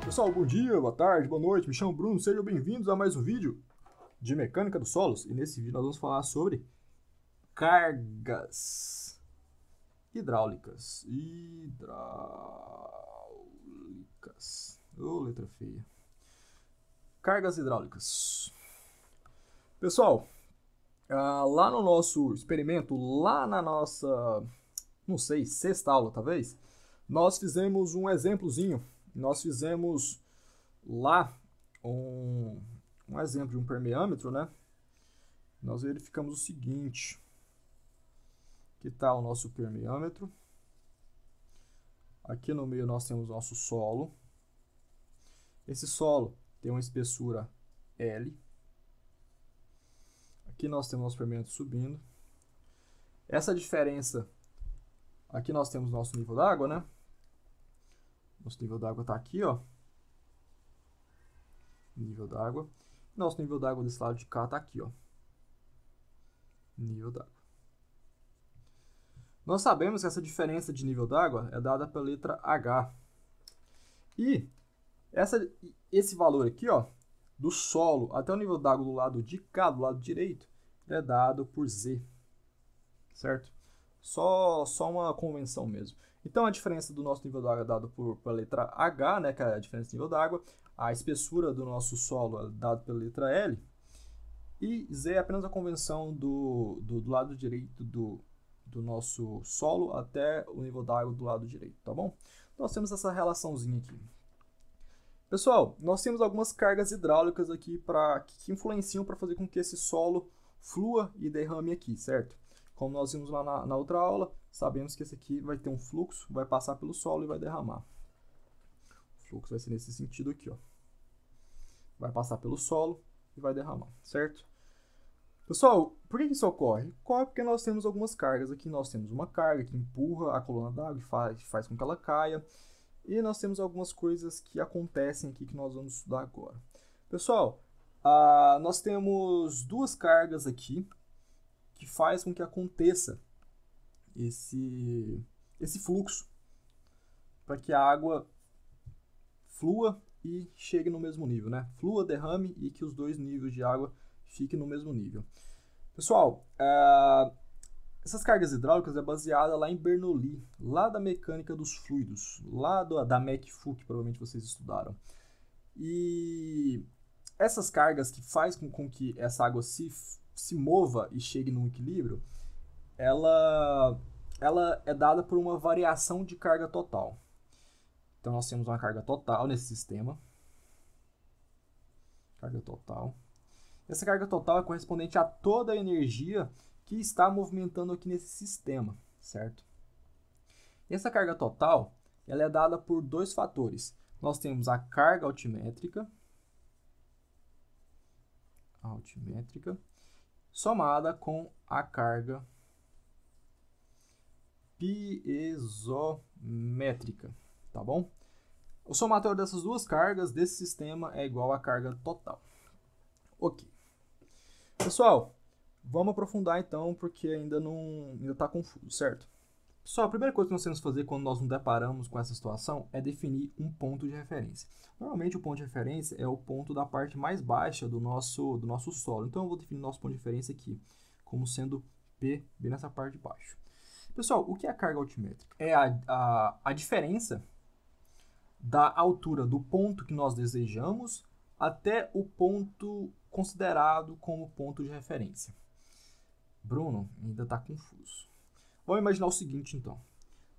Pessoal, bom dia, boa tarde, boa noite, me chamo Bruno, sejam bem-vindos a mais um vídeo de mecânica dos solos. E nesse vídeo nós vamos falar sobre cargas hidráulicas. Letra feia. Cargas hidráulicas. Pessoal, lá no nosso experimento, lá na nossa, não sei, sexta aula talvez, nós fizemos um exemplozinho. Nós fizemos lá um exemplo de um permeâmetro, né? Nós verificamos o seguinte. Aqui está o nosso permeâmetro. Aqui no meio nós temos o nosso solo. Esse solo tem uma espessura L. Aqui nós temos o nosso permeâmetro subindo. Essa diferença, aqui nós temos o nosso nível d'água, né? Nosso nível d'água está aqui, ó. Nível d'água. Nosso nível d'água desse lado de cá está aqui, ó. Nível d'água. Nós sabemos que essa diferença de nível d'água é dada pela letra H. E esse valor aqui, ó, do solo até o nível d'água do lado de cá, do lado direito, é dado por Z. Certo? Só uma convenção mesmo. Então, a diferença do nosso nível d'água é dada pela letra H, né, que é a diferença do nível d'água. A espessura do nosso solo é dada pela letra L. E Z é apenas a convenção do lado direito do nosso solo até o nível d'água do lado direito, tá bom? Nós temos essa relaçãozinha aqui. Pessoal, nós temos algumas cargas hidráulicas aqui que influenciam para fazer com que esse solo flua e derrame aqui, certo? Como nós vimos lá na outra aula, sabemos que esse aqui vai ter um fluxo, vai passar pelo solo e vai derramar. O fluxo vai ser nesse sentido aqui, ó. Vai passar pelo solo e vai derramar, certo? Pessoal, por que isso ocorre? Ocorre porque nós temos algumas cargas. Aqui nós temos uma carga que empurra a coluna d'água e faz com que ela caia. E nós temos algumas coisas que acontecem aqui que nós vamos estudar agora. Pessoal, nós temos duas cargas aqui que faz com que aconteça esse fluxo, para que a água flua e chegue no mesmo nível, né? Flua, derrame e que os dois níveis de água fiquem no mesmo nível. Pessoal, essas cargas hidráulicas é baseada lá em Bernoulli, lá da mecânica dos fluidos, lá da MEC-FU, que provavelmente vocês estudaram. E essas cargas que faz com que essa água se mova e chegue num equilíbrio, ela é dada por uma variação de carga total. Então, nós temos uma carga total nesse sistema. Carga total. Essa carga total é correspondente a toda a energia que está movimentando aqui nesse sistema, certo? E essa carga total, ela é dada por dois fatores. Nós temos a carga altimétrica, somada com a carga piezométrica, tá bom? O somatório dessas duas cargas desse sistema é igual à carga total. Ok. Pessoal, vamos aprofundar então, porque ainda está confuso, certo? Pessoal, a primeira coisa que nós temos que fazer quando nós nos deparamos com essa situação é definir um ponto de referência. Normalmente o ponto de referência é o ponto da parte mais baixa do nosso solo. Então eu vou definir nosso ponto de referência aqui como sendo P, bem nessa parte de baixo. Pessoal, o que é a carga altimétrica? É a diferença da altura do ponto que nós desejamos até o ponto considerado como ponto de referência. Bruno, ainda está confuso. Vamos imaginar o seguinte, então.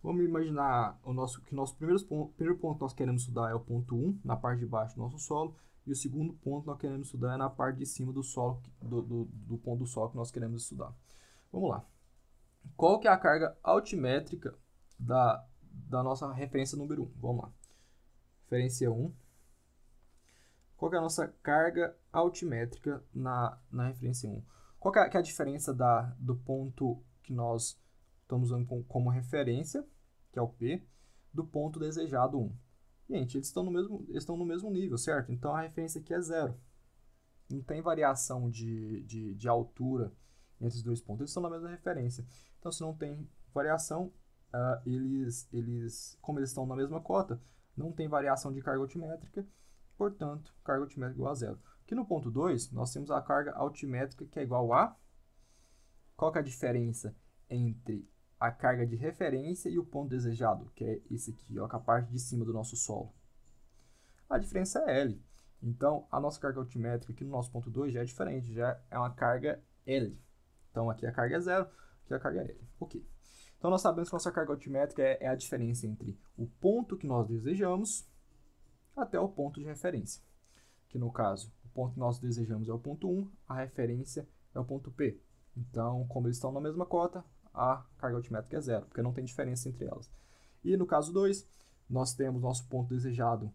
Vamos imaginar que o nosso primeiro ponto que nós queremos estudar é o ponto 1, na parte de baixo do nosso solo, e o segundo ponto que nós queremos estudar é na parte de cima do solo, do ponto do solo que nós queremos estudar. Vamos lá. Qual que é a carga altimétrica da nossa referência número 1? Vamos lá. Referência 1. Qual que é a nossa carga altimétrica na referência 1? Qual que é a diferença do ponto que nós estamos usando como referência, que é o P, do ponto desejado 1? Gente, eles estão no mesmo nível, certo? Então, a referência aqui é 0. Não tem variação de altura entre os dois pontos. Eles estão na mesma referência. Então, se não tem variação, como eles estão na mesma cota, não tem variação de carga altimétrica, portanto, carga altimétrica igual a zero. Aqui no ponto 2, nós temos a carga altimétrica que é igual a... Qual que é a diferença entre a carga de referência e o ponto desejado, que é esse aqui, ó, que é a parte de cima do nosso solo? A diferença é L. Então, a nossa carga altimétrica aqui no nosso ponto 2 já é diferente, já é uma carga L. Então, aqui a carga é zero, aqui a carga é L. Ok. Então, nós sabemos que nossa carga altimétrica é a diferença entre o ponto que nós desejamos até o ponto de referência. Que no caso, o ponto que nós desejamos é o ponto 1, a referência é o ponto P. Então, como eles estão na mesma cota, a carga altimétrica é zero, porque não tem diferença entre elas. E no caso 2, nós temos nosso ponto desejado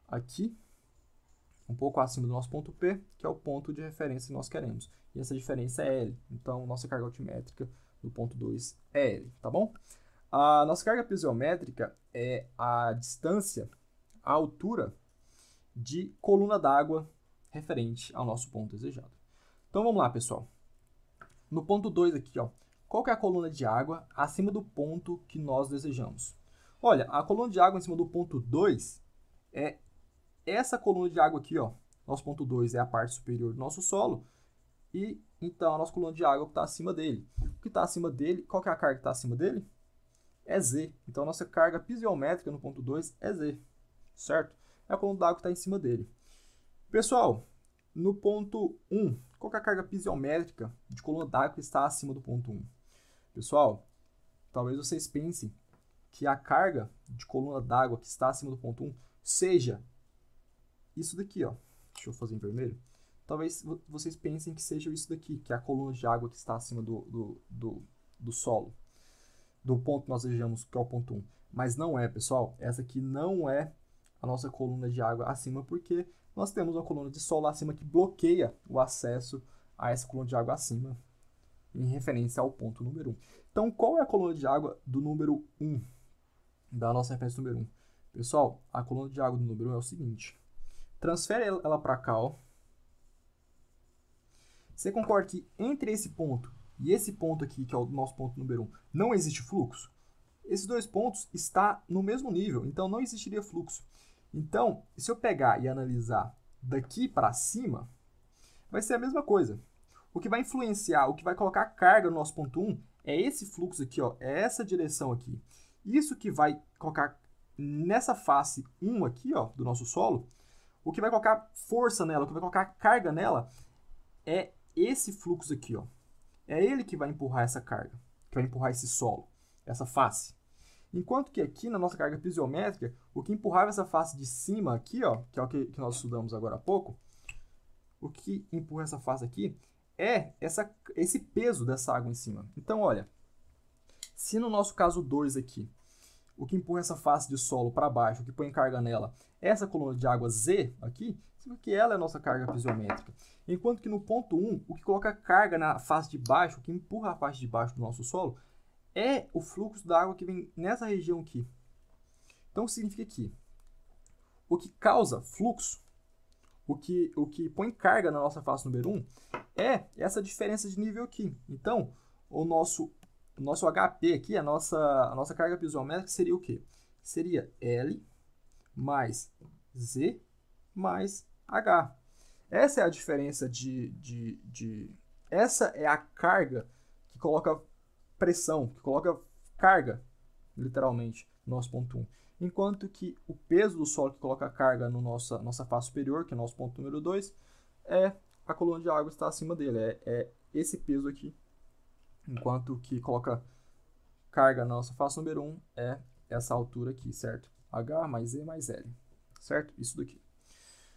aqui, um pouco acima do nosso ponto P, que é o ponto de referência que nós queremos. E essa diferença é L. Então, nossa carga altimétrica do ponto 2 é L, tá bom? A nossa carga pisométrica é a distância, a altura de coluna d'água referente ao nosso ponto desejado. Então, vamos lá, pessoal. No ponto 2 aqui, ó, qual que é a coluna de água acima do ponto que nós desejamos? Olha, a coluna de água em cima do ponto 2 é essa coluna de água aqui, ó. Nosso ponto 2 é a parte superior do nosso solo. E, então, a nossa coluna de água está acima dele. O que está acima dele, qual que é a carga que está acima dele? É Z. Então, a nossa carga pisométrica no ponto 2 é Z, certo? É a coluna d'água que está em cima dele. Pessoal, no ponto 1, qual que é a carga pisométrica de coluna d'água que está acima do ponto 1? Pessoal, talvez vocês pensem que a carga de coluna d'água que está acima do ponto 1 seja isso daqui, ó. Deixa eu fazer em vermelho. Talvez vocês pensem que seja isso daqui, que é a coluna de água que está acima do solo, do ponto que nós desejamos, que é o ponto 1. Mas não é, pessoal. Essa aqui não é a nossa coluna de água acima, porque nós temos uma coluna de solo acima que bloqueia o acesso a essa coluna de água acima, em referência ao ponto número 1. Então, qual é a coluna de água do número 1, da nossa referência número 1? Pessoal, a coluna de água do número 1 é o seguinte. Transfere ela para cá, ó. Você concorda que entre esse ponto e esse ponto aqui, que é o nosso ponto número 1, não existe fluxo? Esses dois pontos estão no mesmo nível, então não existiria fluxo. Então, se eu pegar e analisar daqui para cima, vai ser a mesma coisa. O que vai influenciar, o que vai colocar carga no nosso ponto 1 é esse fluxo aqui, ó, é essa direção aqui. Isso que vai colocar nessa face 1 aqui, ó, do nosso solo, o que vai colocar força nela, o que vai colocar carga nela é esse fluxo aqui, ó. É ele que vai empurrar essa carga, que vai empurrar esse solo, essa face. Enquanto que aqui na nossa carga pisométrica, o que empurrava essa face de cima aqui, ó, que é o que nós estudamos agora há pouco, o que empurra essa face aqui é esse peso dessa água em cima. Então, olha, se no nosso caso 2 aqui, o que empurra essa face de solo para baixo, o que põe carga nela, é essa coluna de água Z aqui, que ela é a nossa carga pisométrica. Enquanto que no ponto 1, o que coloca carga na face de baixo, o que empurra a face de baixo do nosso solo, é o fluxo da água que vem nessa região aqui. Então, significa que o que causa fluxo, o que põe carga na nossa face número 1, é essa diferença de nível aqui. Então, o nosso HP aqui, a nossa carga pisométrica seria o quê? Seria L mais Z mais H. Essa é a diferença essa é a carga que coloca pressão, que coloca carga, literalmente, no nosso ponto 1. Enquanto que o peso do solo que coloca carga na nossa face superior, que é o nosso ponto número 2, é a coluna de água que está acima dele. É esse peso aqui. Enquanto que coloca carga na nossa face número 1 é essa altura aqui, certo? H mais E mais L, certo? Isso daqui.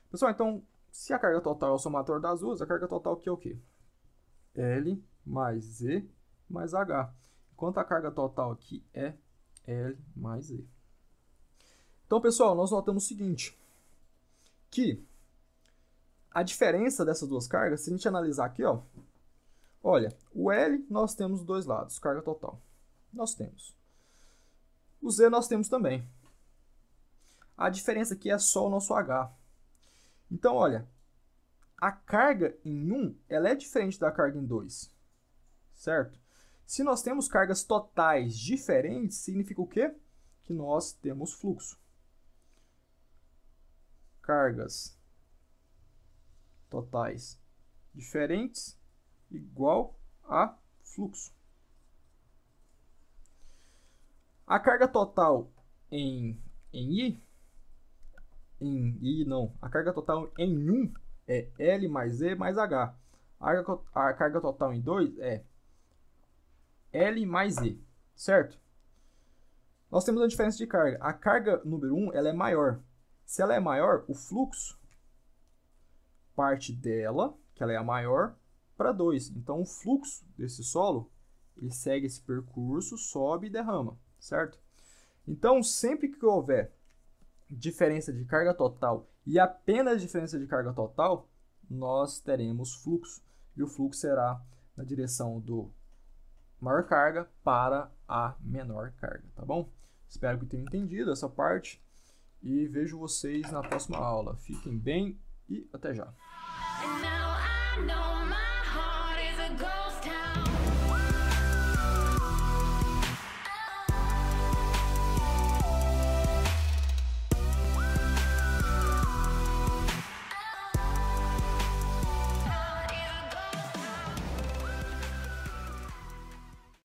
Pessoal, então, se a carga total é o somatório das duas, a carga total aqui é o quê? L mais Z mais H. Enquanto a carga total aqui é L mais Z. Então, pessoal, nós notamos o seguinte, que a diferença dessas duas cargas, se a gente analisar aqui, ó, olha, o L nós temos dos dois lados, carga total. Nós temos. O Z nós temos também. A diferença aqui é só o nosso H. Então, olha, a carga em 1, ela é diferente da carga em 2, certo? Se nós temos cargas totais diferentes, significa o quê? Que nós temos fluxo. cargas totais diferentes igual a fluxo. A carga total a carga total em 1 é L mais E mais H. A carga total em 2 é L mais E, certo? Nós temos a diferença de carga. A carga número 1 ela é maior. Se ela é maior, o fluxo parte dela, que ela é a maior, para 2. Então, o fluxo desse solo, ele segue esse percurso, sobe e derrama, certo? Então, sempre que houver diferença de carga total e apenas diferença de carga total, nós teremos fluxo. E o fluxo será na direção do maior carga para a menor carga, tá bom? Espero que tenham entendido essa parte e vejo vocês na próxima aula. Fiquem bem e até já.